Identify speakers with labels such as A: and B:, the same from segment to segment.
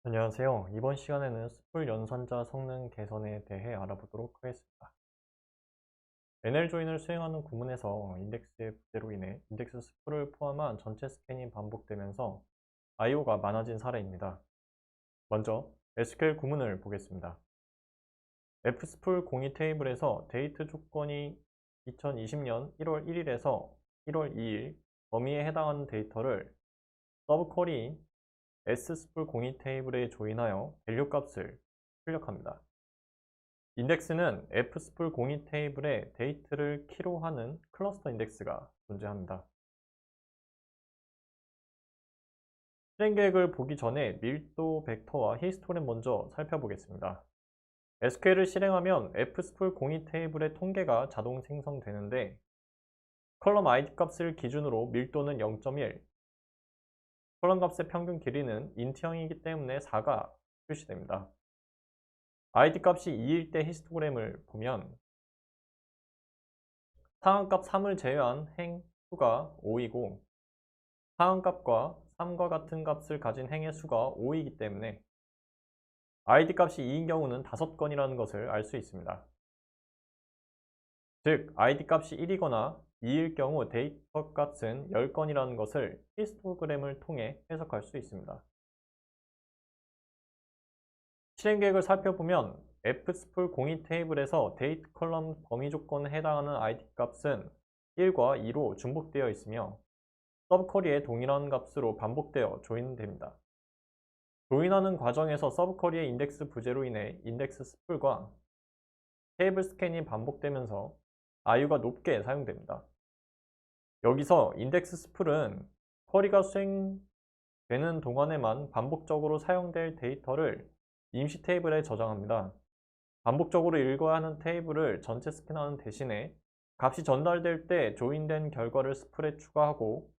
A: 안녕하세요. 이번 시간에는 스풀 연산자 성능 개선에 대해 알아보도록 하겠습니다. NL 조인을 수행하는 구문에서 인덱스의 부재로 인해 인덱스 스풀을 포함한 전체 스캔이 반복되면서 IO가 많아진 사례입니다. 먼저 SQL 구문을 보겠습니다. fspool 02 테이블에서 데이트 조건이 2020년 1월 1일에서 1월 2일 범위에 해당하는 데이터를 서브 쿼리인 sspool 02 테이블에 조인하여 밸류 값을 출력합니다. 인덱스는 fspool 02 테이블에 데이트를 키로 하는 클러스터 인덱스가 존재합니다. 실행 계획을 보기 전에 밀도 벡터와 히스토그램 먼저 살펴보겠습니다. SQL을 실행하면 fspool 02 테이블의 통계가 자동 생성되는데 컬럼 id 값을 기준으로 밀도는 0.1, 컬럼 값의 평균 길이는 인트형이기 때문에 4가 표시됩니다. id 값이 2일 때 히스토그램을 보면 상한값 3을 제외한 행 수가 5이고 상한값과 3과 같은 값을 가진 행의 수가 5이기 때문에 id 값이 2인 경우는 5건이라는 것을 알 수 있습니다. 즉, id 값이 1이거나 2일 경우 데이터 값은 10건이라는 것을 히스토그램을 통해 해석할 수 있습니다. 실행 계획을 살펴보면 fspool 02 테이블에서 데이트 컬럼 범위 조건에 해당하는 id 값은 1과 2로 중복되어 있으며 서브쿼리에 동일한 값으로 반복되어 조인됩니다. 조인하는 과정에서 서브쿼리의 인덱스 부재로 인해 인덱스 스풀과 테이블 스캔이 반복되면서 IO가 높게 사용됩니다. 여기서 인덱스 스풀은 쿼리가 수행되는 동안에만 반복적으로 사용될 데이터를 임시 테이블에 저장합니다. 반복적으로 읽어야 하는 테이블을 전체 스캔하는 대신에 값이 전달될 때 조인된 결과를 스풀에 추가하고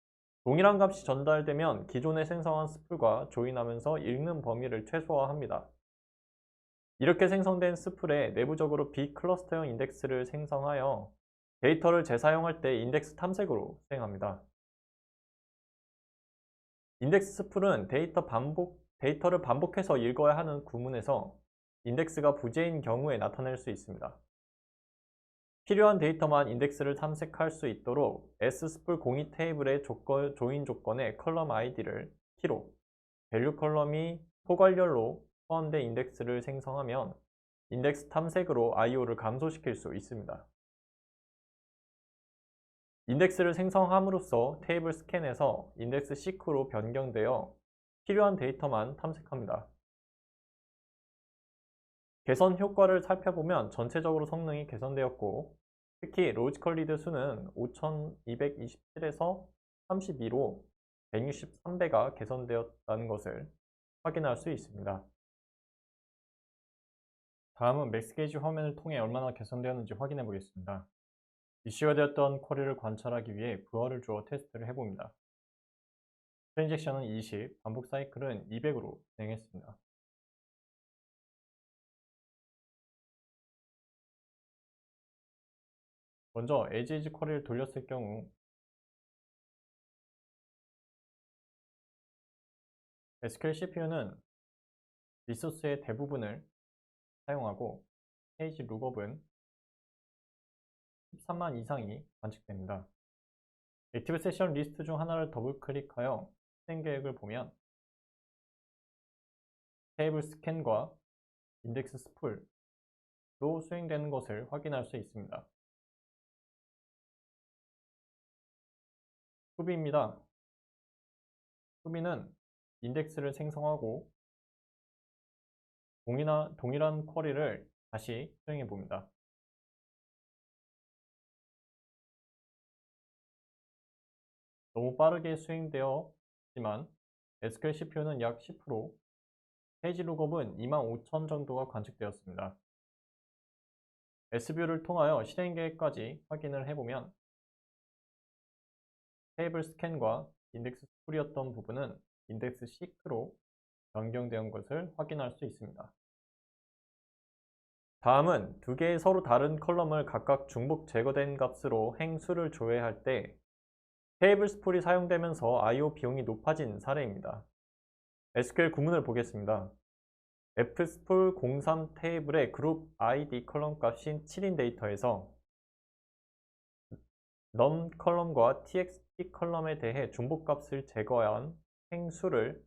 A: 동일한 값이 전달되면 기존에 생성한 스풀과 조인하면서 읽는 범위를 최소화합니다. 이렇게 생성된 스풀에 내부적으로 비클러스터형 인덱스를 생성하여 데이터를 재사용할 때 인덱스 탐색으로 수행합니다. 인덱스 스풀은 데이터를 반복해서 읽어야 하는 구문에서 인덱스가 부재인 경우에 나타낼 수 있습니다. 필요한 데이터만 인덱스를 탐색할 수 있도록 sspool 02 테이블의 조인 조건에 컬럼 id를 키로, 밸류 컬럼이 포괄열로 포함된 인덱스를 생성하면 인덱스 탐색으로 IO를 감소시킬 수 있습니다. 인덱스를 생성함으로써 테이블 스캔에서 인덱스 시크로 변경되어 필요한 데이터만 탐색합니다. 개선 효과를 살펴보면 전체적으로 성능이 개선되었고 특히 로지컬 리드 수는 5227에서 32로 163배가 개선되었다는 것을 확인할 수 있습니다. 다음은 맥스게이지 화면을 통해 얼마나 개선되었는지 확인해 보겠습니다. 이슈가 되었던 쿼리를 관찰하기 위해 부하를 주어 테스트를 해봅니다. 트랜잭션은 20, 반복 사이클은 200으로 진행했습니다. 먼저 as 쿼리를 돌렸을 경우 SQL CPU는 리소스의 대부분을 사용하고 페이지 룩업은 13만 이상이 관측됩니다. 액티브 세션 리스트 중 하나를 더블 클릭하여 실행 계획을 보면 테이블 스캔과 인덱스 스풀로 수행되는 것을 확인할 수 있습니다. 수비입니다. 수비는 인덱스를 생성하고 동일한 쿼리를 다시 수행해 봅니다. 너무 빠르게 수행되었지만 SQL CPU는 약 10%, 페이지 룩업은 25,000 정도가 관측되었습니다. S뷰를 통하여 실행 계획까지 확인을 해보면 테이블 스캔과 인덱스 스풀이었던 부분은 인덱스 시크로 변경된 것을 확인할 수 있습니다. 다음은 두 개의 서로 다른 컬럼을 각각 중복 제거된 값으로 행수를 조회할 때 테이블 스풀이 사용되면서 IO 비용이 높아진 사례입니다. SQL 구문을 보겠습니다. fspol 03 테이블의 그룹 id 컬럼 값인 7인 데이터에서 num 컬럼과 txt 컬럼에 대해 중복값을 제거한 행수를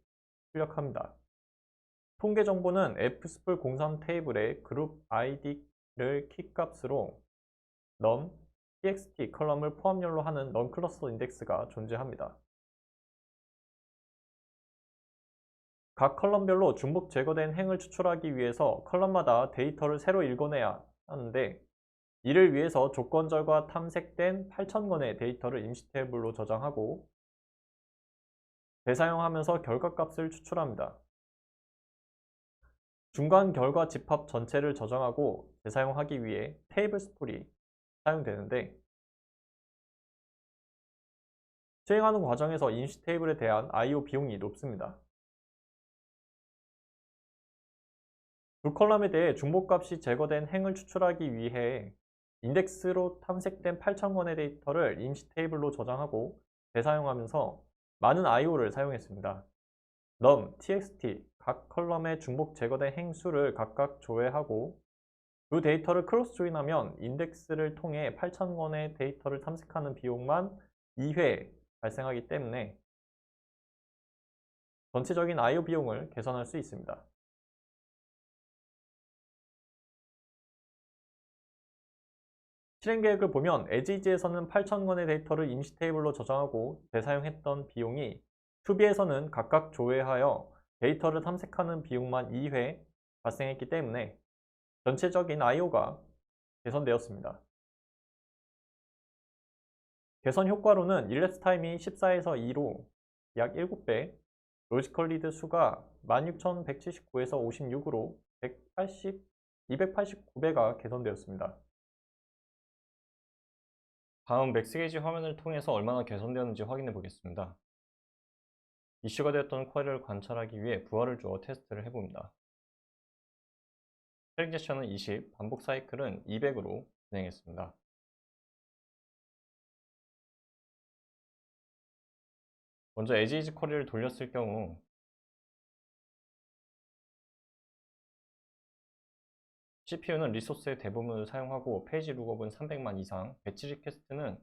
A: 출력합니다. 통계 정보는 fspol 03 테이블의 그룹 id를 키값으로 num, txt 컬럼을 포함열로 하는 non 클러스터 인덱스가 존재합니다. 각 컬럼별로 중복 제거된 행을 추출하기 위해서 컬럼마다 데이터를 새로 읽어내야 하는데, 이를 위해서 조건절과 탐색된 8,000건의 데이터를 임시 테이블로 저장하고 재사용하면서 결과값을 추출합니다. 중간 결과 집합 전체를 저장하고 재사용하기 위해 테이블 스풀이 사용되는데, 수행하는 과정에서 임시 테이블에 대한 I/O 비용이 높습니다. 두 컬럼에 대해 중복값이 제거된 행을 추출하기 위해 인덱스로 탐색된 8,000건의 데이터를 임시 테이블로 저장하고 재사용하면서 많은 I/O를 사용했습니다. num, txt 각 컬럼의 중복 제거된 행수를 각각 조회하고 그 데이터를 크로스 조인하면 인덱스를 통해 8,000건의 데이터를 탐색하는 비용만 2회 발생하기 때문에 전체적인 I/O 비용을 계산할 수 있습니다. 실행 계획을 보면 as에서는 8,000건의 데이터를 임시 테이블로 저장하고 재사용했던 비용이 tobe에서는 각각 조회하여 데이터를 탐색하는 비용만 2회 발생했기 때문에 전체적인 I/O가 개선되었습니다. 개선 효과로는 일랩스 타임이 14에서 2로 약 7배, 로지컬 리드 수가 16,179에서 56으로 289배가 개선되었습니다. 다음 맥스게이지 화면을 통해서 얼마나 개선되었는지 확인해 보겠습니다. 이슈가 되었던 쿼리를 관찰하기 위해 부하를 주어 테스트를 해봅니다. 트랙 제션은 20, 반복 사이클은 200으로 진행했습니다. 먼저 as 쿼리를 돌렸을 경우 CPU는 리소스의 대부분을 사용하고 페이지 룩업은 300만 이상, 배치 리퀘스트는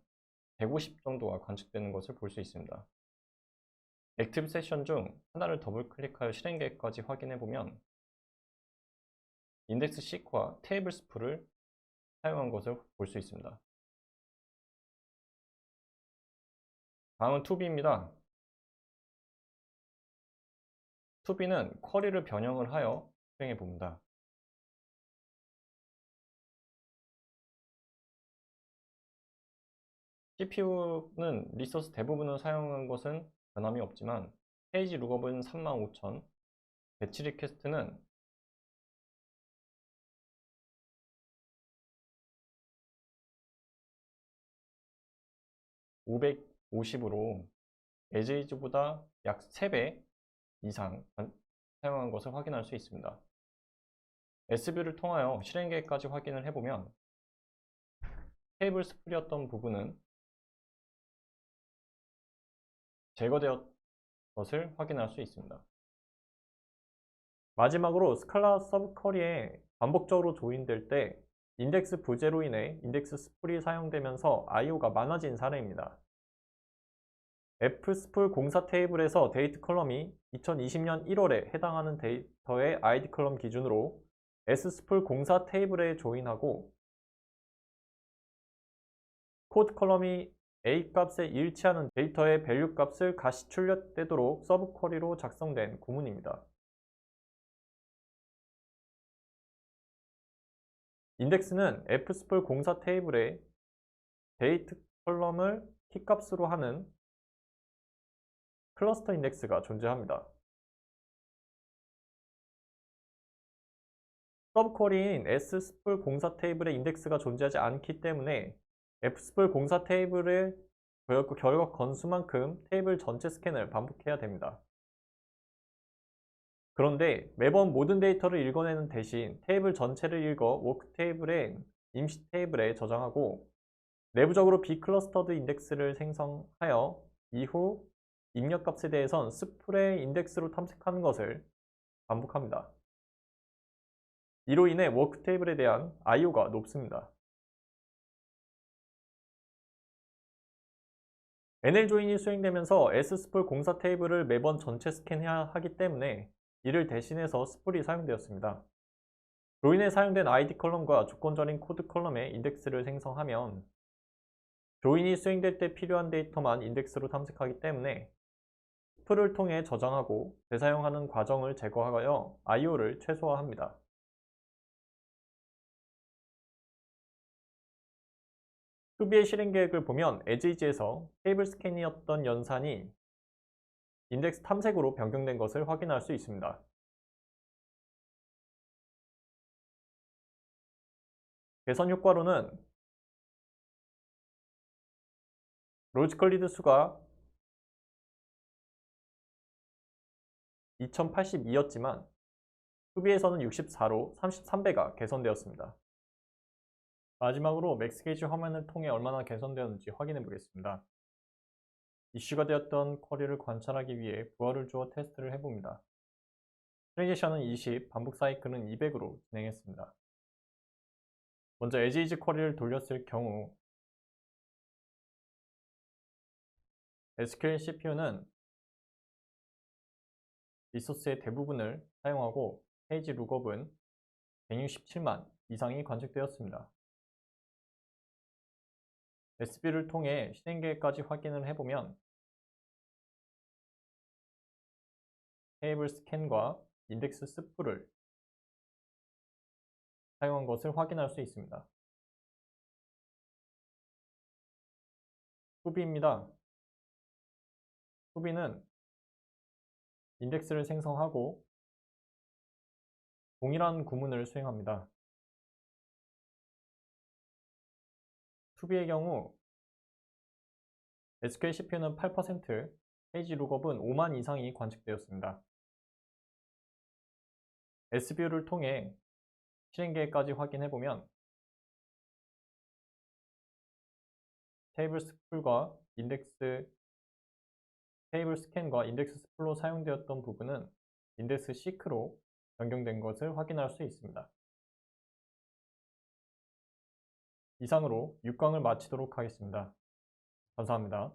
A: 150 정도가 관측되는 것을 볼 수 있습니다. 액티브 세션 중 하나를 더블 클릭하여 실행 계획까지 확인해 보면 인덱스 시크와 테이블 스풀을 사용한 것을 볼 수 있습니다. 다음은 투비입니다. 투비는 쿼리를 변형을 하여 수행해 봅니다. CPU는 리소스 대부분을 사용한 것은 변함이 없지만 페이지 룩업은 35,000, 배치 리퀘스트는 550으로 에즈이즈보다 약 3배 이상 사용한 것을 확인할 수 있습니다. S뷰를 통하여 실행 계획까지 확인을 해보면 테이블 스플이었던 부분은 제거되었 것을 확인할 수 있습니다. 마지막으로 스칼라 서브쿼리에 반복적으로 조인될 때 인덱스 부재로 인해 인덱스 스풀이 사용되면서 I/O가 많아진 사례입니다. fspol 04 테이블에서 데이트 컬럼이 2020년 1월에 해당하는 데이터의 id 컬럼 기준으로 sspol 04 테이블에 조인하고 코드 컬럼이 A 값에 일치하는 데이터의 밸류 값을 가시 출력되도록 서브 쿼리로 작성된 구문입니다. 인덱스는 fspol 04 테이블에 데이트 컬럼을 키값으로 하는 클러스터 인덱스가 존재합니다. 서브 쿼리인 sspol 04 테이블에 인덱스가 존재하지 않기 때문에 fspol 04 테이블의 결과 건수만큼 테이블 전체 스캔을 반복해야 됩니다. 그런데 매번 모든 데이터를 읽어내는 대신 테이블 전체를 읽어 워크 테이블에 임시 테이블에 저장하고 내부적으로 비클러스터드 인덱스를 생성하여 이후 입력값에 대해선 스풀의 인덱스로 탐색하는 것을 반복합니다. 이로 인해 워크 테이블에 대한 I/O가 높습니다. NL조인이 수행되면서 S스풀 공사 테이블을 매번 전체 스캔해야 하기 때문에 이를 대신해서 스풀이 사용되었습니다. 조인에 사용된 ID 컬럼과 조건절인 코드 컬럼의 인덱스를 생성하면 조인이 수행될 때 필요한 데이터만 인덱스로 탐색하기 때문에 스풀을 통해 저장하고 재사용하는 과정을 제거하여 I/O를 최소화합니다. 투비의 실행 계획을 보면 에지이지에서 테이블 스캔이었던 연산이 인덱스 탐색으로 변경된 것을 확인할 수 있습니다. 개선 효과로는 로지컬 리드 수가 2082였지만 투비에서는 64로 33배가 개선되었습니다. 마지막으로 맥스게이지 화면을 통해 얼마나 개선되었는지 확인해 보겠습니다. 이슈가 되었던 쿼리를 관찰하기 위해 부하를 주어 테스트를 해봅니다. 트랜지션은 20, 반복 사이클은 200으로 진행했습니다. 먼저 에지이지 쿼리를 돌렸을 경우 SQL CPU는 리소스의 대부분을 사용하고 페이지 룩업은 167만 이상이 관측되었습니다. SB를 통해 실행 계획까지 확인을 해보면 테이블 스캔과 인덱스 스풀을 사용한 것을 확인할 수 있습니다. 투비입니다. 투비는 인덱스를 생성하고 동일한 구문을 수행합니다. 투비의 경우 SQL CPU는 8%, 페이지 룩업은 5만 이상이 관측되었습니다. SV를 통해 실행 계획까지 확인해보면 테이블 스풀과 테이블 스캔과 인덱스 스풀로 사용되었던 부분은 인덱스 시크로 변경된 것을 확인할 수 있습니다. 이상으로 6강을 마치도록 하겠습니다. 감사합니다.